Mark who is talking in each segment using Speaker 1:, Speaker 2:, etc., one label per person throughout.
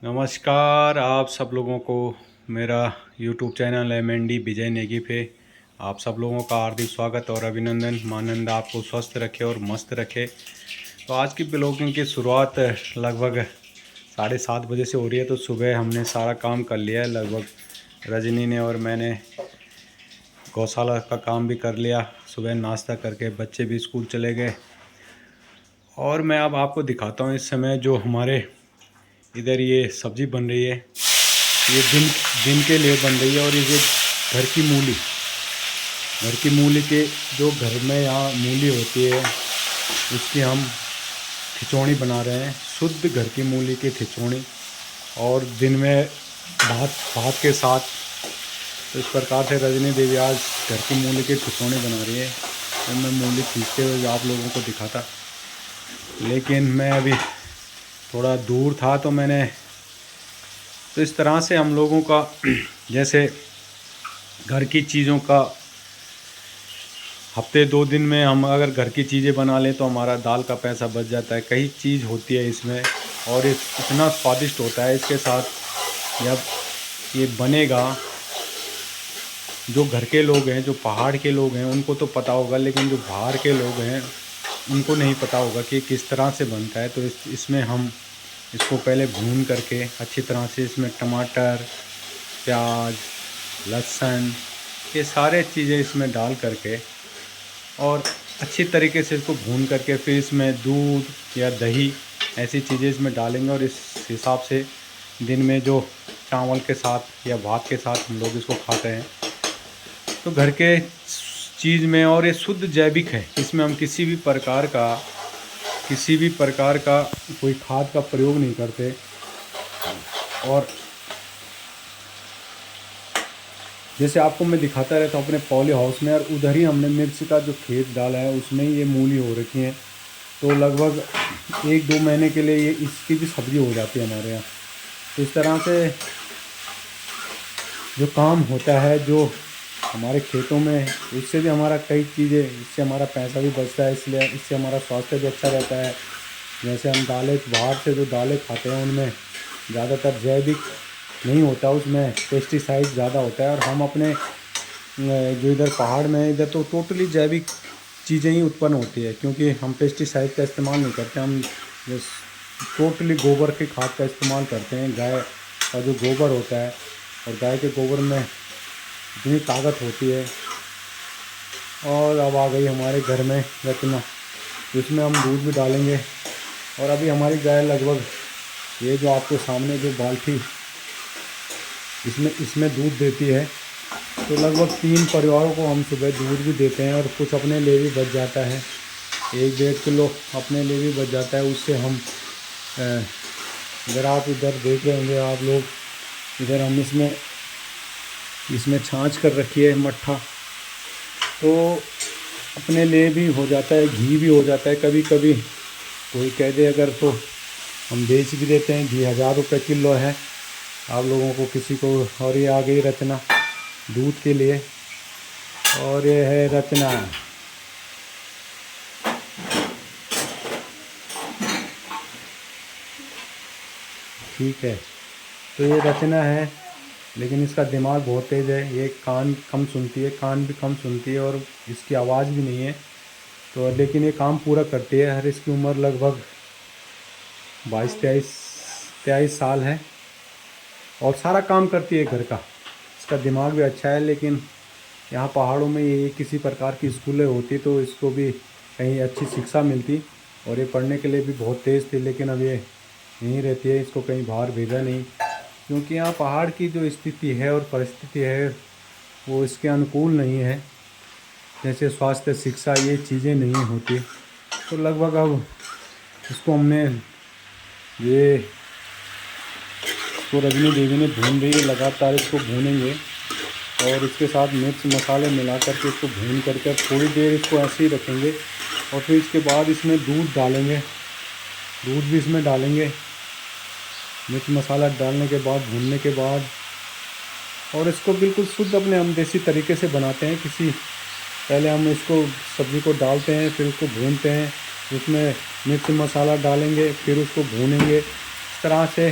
Speaker 1: नमस्कार आप सब लोगों को। मेरा यूट्यूब चैनल है मंडी विजय नेगी पे आप सब लोगों का हार्दिक स्वागत और अभिनंदन। मानंद आपको स्वस्थ रखे और मस्त रखे। तो आज की ब्लॉगिंग की शुरुआत लगभग 7:30 बजे से हो रही है। तो सुबह हमने सारा काम कर लिया है, लगभग रजनी ने और मैंने गौशाला का काम भी कर लिया। सुबह नाश्ता करके बच्चे भी स्कूल चले गए और मैं अब आपको दिखाता हूँ इस समय जो हमारे इधर ये सब्ज़ी बन रही है। ये दिन दिन के लिए बन रही है और ये घर की मूली के जो घर में यहाँ मूली होती है उसकी हम खिचौड़ी बना रहे हैं, शुद्ध घर की मूली की खिचौड़ी। और दिन में भात भात के साथ। तो इस प्रकार से रजनी देवी आज घर की मूली की खिचौड़ी बना रही है। तो मैं मूली खींचते हुए आप लोगों को दिखाता, लेकिन मैं अभी थोड़ा दूर था तो मैंने तो इस तरह से हम लोगों का जैसे घर की चीज़ों का हफ्ते 2 दिन में हम अगर घर की चीज़ें बना लें तो हमारा दाल का पैसा बच जाता है। कई चीज़ होती है इसमें और इतना स्वादिष्ट होता है। इसके साथ जब ये बनेगा, जो घर के लोग हैं, जो पहाड़ के लोग हैं उनको तो पता होगा, लेकिन जो बाहर के लोग हैं उनको नहीं पता होगा कि किस तरह से बनता है। तो इसमें हम इसको पहले भून करके अच्छी तरह से इसमें टमाटर, प्याज, लहसुन, ये सारे चीज़ें इसमें डाल करके और अच्छी तरीके से इसको भून करके फिर इसमें दूध या दही ऐसी चीज़ें इसमें डालेंगे। और इस हिसाब से दिन में जो चावल के साथ या भात के साथ हम लोग इसको खाते हैं। तो घर के चीज़ में, और ये शुद्ध जैविक है, इसमें हम किसी भी प्रकार का कोई खाद का प्रयोग नहीं करते। और जैसे आपको मैं दिखाता रहता हूँ अपने पॉली हाउस में, और उधर ही हमने मिर्च का जो खेत डाला है उसमें ही ये मूली हो रखी है। तो लगभग 1-2 महीने के लिए ये इसकी भी सब्ज़ी हो जाती है हमारे यहाँ। तो इस तरह से जो काम होता है जो हमारे खेतों में, उससे भी हमारा कई चीज़ें, इससे हमारा पैसा भी बचता है, इसलिए इससे हमारा स्वास्थ्य भी अच्छा रहता है। जैसे हम दालें बाहर से जो दालें खाते हैं उनमें ज़्यादातर जैविक नहीं होता, उसमें पेस्टिसाइड ज़्यादा होता है। और हम अपने जो इधर पहाड़ में, इधर तो टोटली जैविक चीज़ें ही उत्पन्न होती है, क्योंकि हम पेस्टिसाइड का इस्तेमाल नहीं करते। हम टोटली गोबर की खाद का इस्तेमाल करते हैं। गाय का जो गोबर होता है, और गाय के गोबर में इतनी ताकत होती है। और अब आ गई हमारे घर में रचना, जिसमें हम दूध भी डालेंगे। और अभी हमारी गाय लगभग, ये जो आपको सामने जो बाल्टी इसमें दूध देती है, तो लगभग 3 परिवारों को हम सुबह दूध भी देते हैं। और कुछ अपने लिए भी बच जाता है, 1-1.5 किलो अपने लिए भी बच जाता है। उससे हम अगर आप इधर देख रहे होंगे आप लोग, इधर हम इसमें छाछ कर रखी है मट्ठा, तो अपने लिए भी हो जाता है, घी भी हो जाता है। कभी कभी कोई कह दे अगर, तो हम बेच भी देते हैं। घी 1000 रुपये किलो है आप लोगों को, किसी को। और ये आ गई रचना दूध के लिए, और ये है रचना। ठीक है, तो ये रचना है, लेकिन इसका दिमाग बहुत तेज़ है। ये कान भी कम सुनती है और इसकी आवाज़ भी नहीं है। तो लेकिन ये काम पूरा करती है। हर इसकी उम्र लगभग 22-23 साल है और सारा काम करती है घर का। इसका दिमाग भी अच्छा है, लेकिन यहाँ पहाड़ों में ये किसी प्रकार की स्कूलें होती तो इसको भी कहीं अच्छी शिक्षा मिलती, और ये पढ़ने के लिए भी बहुत तेज़ थी। लेकिन अब ये यहीं रहती है, इसको कहीं बाहर भेजा नहीं, क्योंकि यहाँ पहाड़ की जो स्थिति है और परिस्थिति है वो इसके अनुकूल नहीं है। जैसे स्वास्थ्य, शिक्षा, ये चीज़ें नहीं होती। तो लगभग अब इसको हमने ये तो रजनी देवी ने भून रही है, लगातार इसको भूनेंगे और इसके साथ मिर्च मसाले मिला करके इसको भून करके थोड़ी देर इसको ऐसे ही रखेंगे। और फिर इसके बाद इसमें दूध डालेंगे, दूध भी इसमें डालेंगे मिर्च मसाला डालने के बाद, भूनने के बाद। और इसको बिल्कुल शुद्ध अपने हम देसी तरीके से बनाते हैं। पहले हम इसको सब्ज़ी को डालते हैं, फिर उसको भूनते हैं, उसमें मिर्च मसाला डालेंगे, फिर उसको भूनेंगे। इस तरह से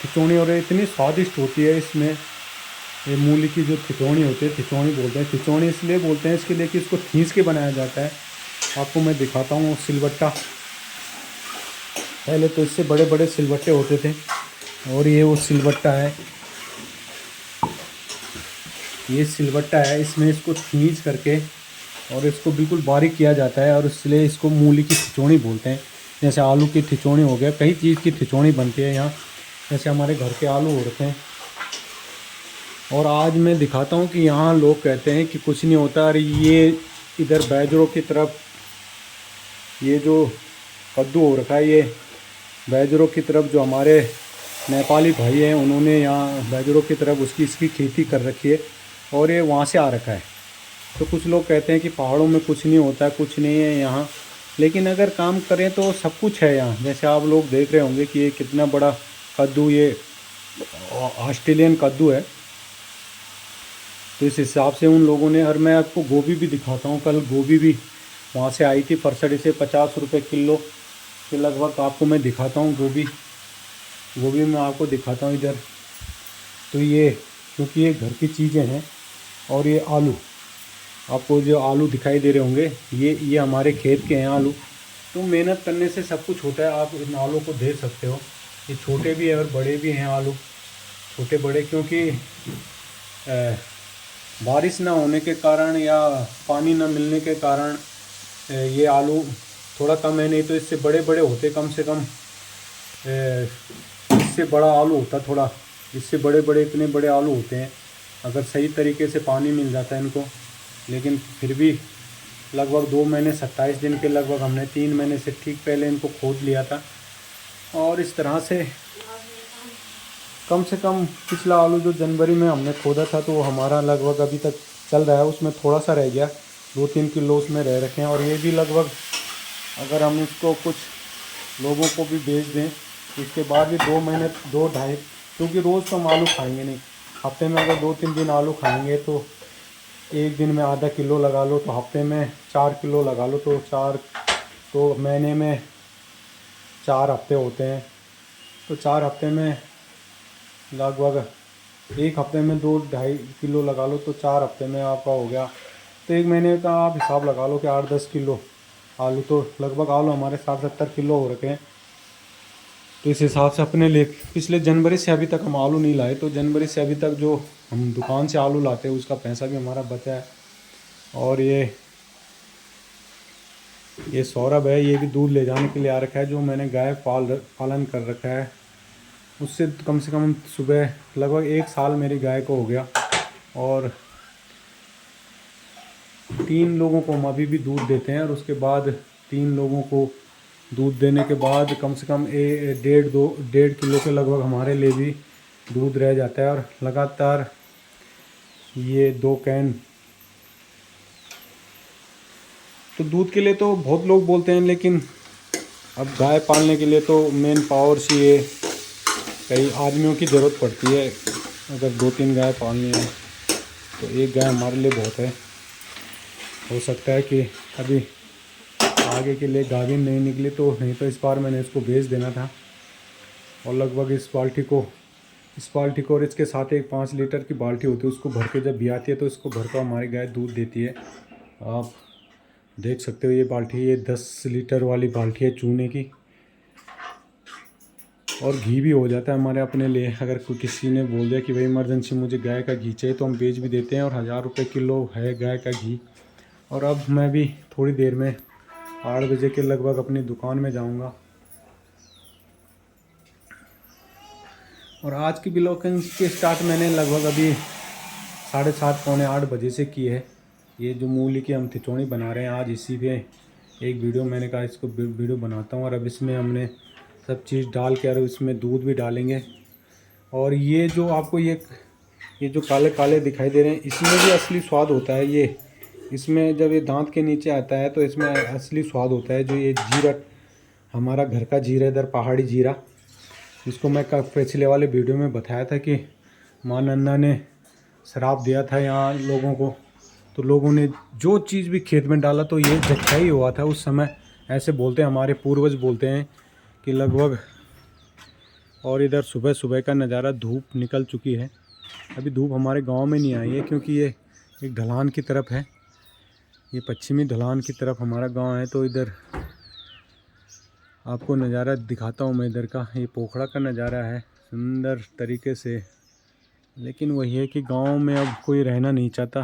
Speaker 1: खिचौनी, और इतनी स्वादिष्ट होती है इसमें। ये मूली की जो खिचौनी होती है, खिचौनी बोलते हैं। खिचौनी इसलिए बोलते हैं इसके लिए कि इसको खींच के बनाया जाता है। आपको मैं दिखाता हूँ सिलबट्टा। पहले तो इससे बड़े बड़े सिलबट्टे होते थे, और ये वो सिलबट्टा है, ये सिलबट्टा है। इसमें इसको खींच करके और इसको बिल्कुल बारीक किया जाता है, और इसलिए इसको मूली की खिचौनी बोलते हैं। जैसे आलू की खिचौनी हो गया, कई चीज़ की खिचौनी बनती है यहाँ। जैसे हमारे घर के आलू होते हैं। और आज मैं दिखाता हूँ कि यहाँ लोग कहते हैं कि कुछ नहीं होता। अरे ये इधर बैजरों की तरफ ये जो कद्दू हो रखा है, ये बैजरों की तरफ जो हमारे नेपाली भाई हैं उन्होंने यहाँ बैजरों की तरफ इसकी खेती कर रखी है, और ये वहाँ से आ रखा है। तो कुछ लोग कहते हैं कि पहाड़ों में कुछ नहीं होता है, कुछ नहीं है यहाँ, लेकिन अगर काम करें तो सब कुछ है यहाँ। जैसे आप लोग देख रहे होंगे कि ये कितना बड़ा कद्दू, ये ऑस्ट्रेलियन कद्दू है। तो इस हिसाब से उन लोगों ने, और मैं आपको गोभी भी दिखाता हूँ। कल गोभी भी वहाँ से आई थी, फरसड़ी से 50 रुपये किलो के लगभग। आपको मैं दिखाता हूँ गोभी मैं आपको दिखाता हूँ इधर। तो ये, क्योंकि ये घर की चीज़ें हैं। और ये आलू, आपको जो आलू दिखाई दे रहे होंगे, ये हमारे खेत के हैं आलू। तो मेहनत करने से सब कुछ होता है। आप इन आलू को देख सकते हो, ये छोटे भी हैं और बड़े भी हैं आलू, छोटे बड़े। क्योंकि बारिश ना होने के कारण या पानी ना मिलने के कारण ये आलू थोड़ा कम है, नहीं तो इससे बड़े बड़े होते, कम से कम इससे बड़ा आलू होता थोड़ा, इससे बड़े बड़े, इतने बड़े आलू होते हैं अगर सही तरीके से पानी मिल जाता है इनको। लेकिन फिर भी लगभग 2 महीने 27 दिन के लगभग हमने 3 महीने से ठीक पहले इनको खोद लिया था। और इस तरह से कम पिछला आलू जो जनवरी में हमने खोदा था, तो वो हमारा लगभग अभी तक चल रहा है। उसमें थोड़ा सा रह गया, 2-3 किलो उसमें रह रखे हैं। और ये भी लगभग, अगर हम इसको कुछ लोगों को भी बेच दें, इसके बाद भी 2 महीने 2-2.5, क्योंकि रोज़ तो हम आलू खाएंगे नहीं। हफ्ते में अगर 2-3 दिन आलू खाएंगे तो एक दिन में आधा किलो लगा लो, तो हफ्ते में 4 किलो लगा लो, तो महीने में 4 हफ्ते होते हैं। तो 4 हफ्ते में लगभग, एक हफ्ते में 2-2.5 किलो लगा लो, तो 4 हफ्ते में आपका हो गया। तो एक महीने का आप हिसाब लगा लो कि 8-10 किलो आलू। तो लगभग आलू हमारे 60-70 किलो हो रखे हैं। तो इस हिसाब से अपने लिए पिछले जनवरी से अभी तक हम आलू नहीं लाए, तो जनवरी से अभी तक जो हम दुकान से आलू लाते हैं उसका पैसा भी हमारा बचा है। और ये सौरभ है, ये भी दूध ले जाने के लिए आ रखा है। जो मैंने गाय पालन कर रखा है, उससे कम से कम सुबह लगभग 1 साल मेरी गाय को हो गया। और 3 लोगों को हम अभी भी दूध देते हैं, और उसके बाद 3 लोगों को दूध देने के बाद कम से कम 1.5 किलो के लगभग हमारे लिए भी दूध रह जाता है। और लगातार ये 2 कैन, तो दूध के लिए तो बहुत लोग बोलते हैं, लेकिन अब गाय पालने के लिए तो मेन पावर चाहिए, कई आदमियों की ज़रूरत पड़ती है। अगर 2-3 गाय पालनी है तो एक गाय हमारे लिए बहुत है। हो सकता है कि अभी आगे के लिए गाभिन नहीं निकली, तो नहीं तो इस बार मैंने इसको बेच देना था। और लगभग इस बाल्टी को और इसके साथ एक 5 लीटर की बाल्टी होती है, उसको भर के जब भी आती है तो इसको भर कर हमारी गाय दूध देती है। आप देख सकते हो ये बाल्टी, ये 10 लीटर वाली बाल्टी है चूने की। और घी भी हो जाता है हमारे अपने लिए। अगर कोई किसी ने बोल दिया कि भाई इमरजेंसी मुझे गाय का घी चाहिए, तो हम बेच भी देते हैं। और 1000 रुपये किलो है गाय का घी। और अब मैं भी थोड़ी देर में 8 बजे के लगभग अपनी दुकान में जाऊंगा। और आज की ब्लॉगिंग के स्टार्ट मैंने लगभग अभी 7:30 पौने 8 बजे से की है। ये जो मूली की हम खिचौनी बना रहे हैं आज, इसी पे एक वीडियो मैंने कहा इसको वीडियो बनाता हूँ। और अब इसमें हमने सब चीज़ डाल के, और इसमें दूध भी डालेंगे। और ये जो आपको ये जो काले काले दिखाई दे रहे हैं, इसमें भी असली स्वाद होता है। ये इसमें जब ये दांत के नीचे आता है तो इसमें असली स्वाद होता है। जो ये जीरा, हमारा घर का जीरा, इधर पहाड़ी जीरा, जिसको मैं पिछले वाले वीडियो में बताया था कि माँ नन्दा ने शराब दिया था यहाँ लोगों को, तो लोगों ने जो चीज़ भी खेत में डाला तो ये जच्चा ही हुआ था उस समय। ऐसे बोलते हैं हमारे पूर्वज, बोलते हैं कि लगभग और इधर सुबह सुबह का नज़ारा, धूप निकल चुकी है। अभी धूप हमारे गांव में नहीं आई है क्योंकि ये एक ढलान की तरफ है, ये पश्चिमी ढलान की तरफ हमारा गांव है। तो इधर आपको नज़ारा दिखाता हूँ मैं इधर का। ये पोखड़ा का नज़ारा है सुंदर तरीके से, लेकिन वही है कि गांव में अब कोई रहना नहीं चाहता,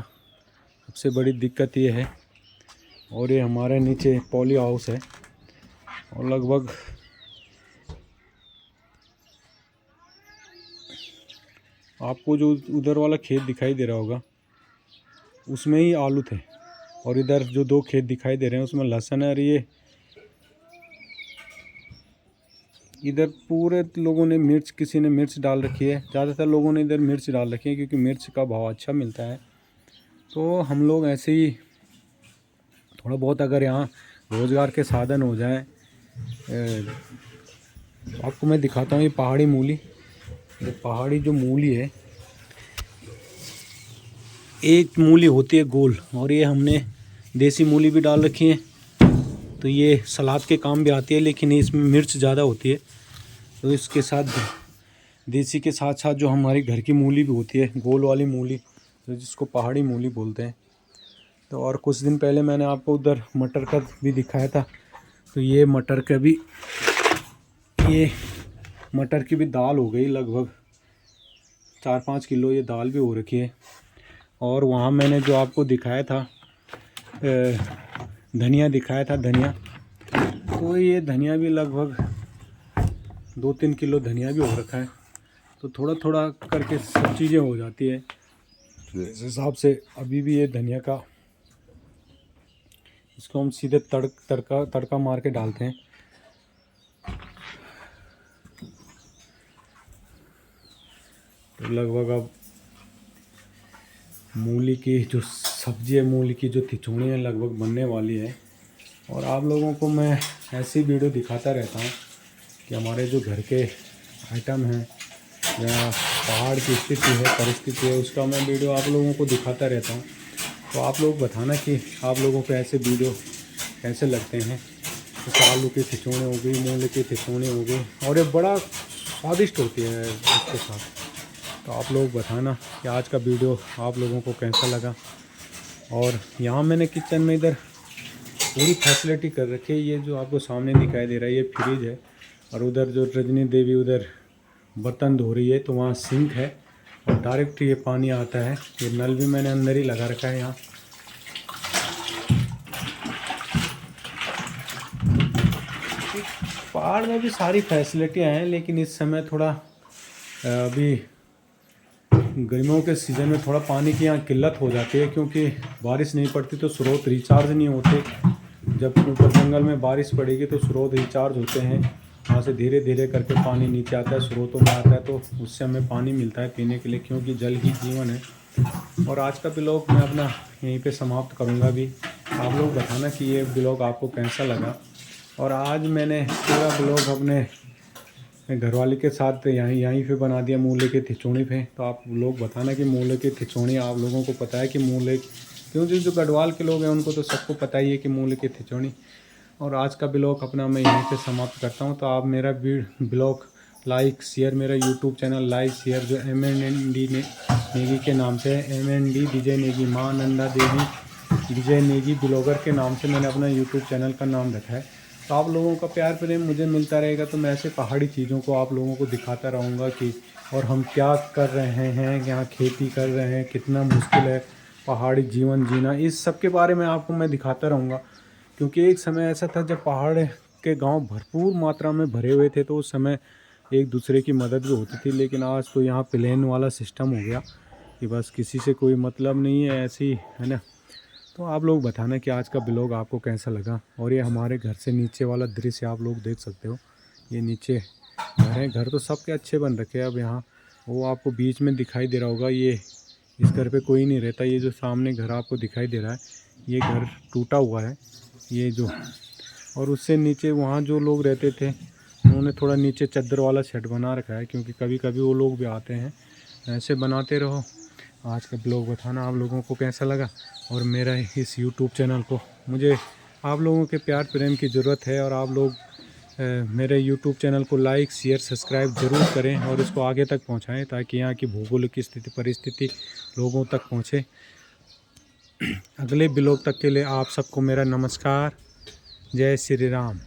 Speaker 1: सबसे बड़ी दिक्कत ये है। और ये हमारे नीचे पॉली हाउस है और लगभग आपको जो उधर वाला खेत दिखाई दे रहा होगा उसमें ही आलू थे, और इधर जो 2 खेत दिखाई दे रहे हैं उसमें लहसुन है। और ये इधर पूरे लोगों ने मिर्च, किसी ने मिर्च डाल रखी है, ज़्यादातर लोगों ने इधर मिर्च डाल रखी है क्योंकि मिर्च का भाव अच्छा मिलता है। तो हम लोग ऐसे ही थोड़ा बहुत अगर यहाँ रोज़गार के साधन हो जाएं, आपको मैं दिखाता हूँ। ये पहाड़ी मूली, ये पहाड़ी जो मूली है, एक मूली होती है गोल, और ये हमने देसी मूली भी डाल रखी है। तो ये सलाद के काम भी आती है, लेकिन इसमें मिर्च ज़्यादा होती है। तो इसके साथ देसी के साथ साथ जो हमारी घर की मूली भी होती है, गोल वाली मूली, तो जिसको पहाड़ी मूली बोलते हैं। तो और कुछ दिन पहले मैंने आपको उधर मटर का भी दिखाया था। तो ये मटर का भी, ये मटर की भी दाल हो गई, लगभग 4-5 किलो ये दाल भी हो रखी है। और वहाँ मैंने जो आपको दिखाया था धनिया दिखाया था, धनिया, तो ये धनिया भी लगभग 2-3 किलो धनिया भी हो रखा है। तो थोड़ा थोड़ा करके सब चीज़ें हो जाती है। इस हिसाब से अभी भी ये धनिया का, इसको हम सीधे तड़का मार के डालते हैं। तो लगभग अब मूली की जो सब्ज़ी है, मूली की जो तिचौनी है, लगभग बनने वाली है। और आप लोगों को मैं ऐसी वीडियो दिखाता रहता हूँ कि हमारे जो घर के आइटम हैं या पहाड़ की स्थिति है, परिस्थिति है, उसका मैं वीडियो आप लोगों को दिखाता रहता हूँ। तो आप लोग बताना कि आप लोगों को ऐसे वीडियो कैसे लगते हैं। जैसे आलू की तिचौनी हो गई, मूली की तिचौनी हो गई, और ये बड़ा स्वादिष्ट होती है इसके साथ। तो आप लोग बताना कि आज का वीडियो आप लोगों को कैसा लगा। और यहाँ मैंने किचन में इधर पूरी फैसिलिटी कर रखी है। ये जो आपको सामने दिखाई दे रहा है ये फ्रिज है, और उधर जो रजनी देवी उधर बर्तन धो रही है, तो वहाँ सिंक है और डायरेक्ट ये पानी आता है। ये नल भी मैंने अंदर ही लगा रखा है यहाँ। पहाड़ में भी सारी फैसिलिटियाँ हैं, लेकिन इस समय थोड़ा अभी गर्मियों के सीज़न में थोड़ा पानी की यहाँ किल्लत हो जाती है, क्योंकि बारिश नहीं पड़ती तो स्रोत रिचार्ज नहीं होते। जब ऊपर जंगल में बारिश पड़ेगी तो स्रोत रिचार्ज होते हैं, वहाँ से धीरे धीरे करके पानी नीचे आता है, स्रोतों में आता है, तो उससे हमें पानी मिलता है पीने के लिए, क्योंकि जल ही जीवन है। और आज का ब्लॉग मैं अपना यहीं पे समाप्त करूँगा भी। आप लोग बताना कि ये ब्लॉग आपको कैसा लगा। और आज मैंने पूरा ब्लॉग अपने घरवाली के साथ यहीं पे बना दिया, मूले के तिचौनी पे। तो आप लोग बताना कि मूले की तिचौनी आप लोगों को पता है कि मूले, क्योंकि जो गढ़वाल के लोग हैं उनको तो सबको पता ही है कि मूले की तिचौनी। और आज का ब्लॉग अपना मैं यहीं पे समाप्त करता हूँ। तो आप मेरा ब्लॉग लाइक शेयर, मेरा यूट्यूब चैनल लाइक शेयर जो MND नेगी के नाम से है, MND विजय नेगी, माँ नंदा देवी विजय नेगी ब्लॉगर के नाम से मैंने अपना यूट्यूब चैनल का नाम रखा है। तो आप लोगों का प्यार प्रेम मुझे मिलता रहेगा, तो मैं ऐसे पहाड़ी चीज़ों को आप लोगों को दिखाता रहूँगा कि और हम क्या कर रहे हैं, यहाँ खेती कर रहे हैं, कितना मुश्किल है पहाड़ी जीवन जीना, इस सब के बारे में आपको मैं दिखाता रहूँगा। क्योंकि एक समय ऐसा था जब पहाड़ के गांव भरपूर मात्रा में भरे हुए थे, तो उस समय एक दूसरे की मदद भी होती थी। लेकिन आज तो यहाँ प्लेन वाला सिस्टम हो गया कि बस किसी से कोई मतलब नहीं है, ऐसी है ना। तो आप लोग बताना कि आज का ब्लॉग आपको कैसा लगा। और ये हमारे घर से नीचे वाला दृश्य आप लोग देख सकते हो, ये नीचे घर हैं। घर तो सबके अच्छे बन रखे हैं। अब यहाँ वो आपको बीच में दिखाई दे रहा होगा, ये इस घर पे कोई नहीं रहता। ये जो सामने घर आपको दिखाई दे रहा है, ये घर टूटा हुआ है ये जो। और उससे नीचे वहाँ जो लोग रहते थे उन्होंने थोड़ा नीचे चादर वाला शेड बना रखा है, क्योंकि कभी कभी वो लोग भी आते हैं। ऐसे बनाते रहो। आज का ब्लॉग बताना आप लोगों को कैसा लगा। और मेरा इस YouTube चैनल को, मुझे आप लोगों के प्यार प्रेम की ज़रूरत है। और आप लोग मेरे YouTube चैनल को लाइक शेयर सब्सक्राइब ज़रूर करें और इसको आगे तक पहुंचाएं ताकि यहाँ की भौगोलिक स्थिति परिस्थिति लोगों तक पहुंचे। अगले ब्लॉग तक के लिए आप सबको मेरा नमस्कार। जय श्री राम।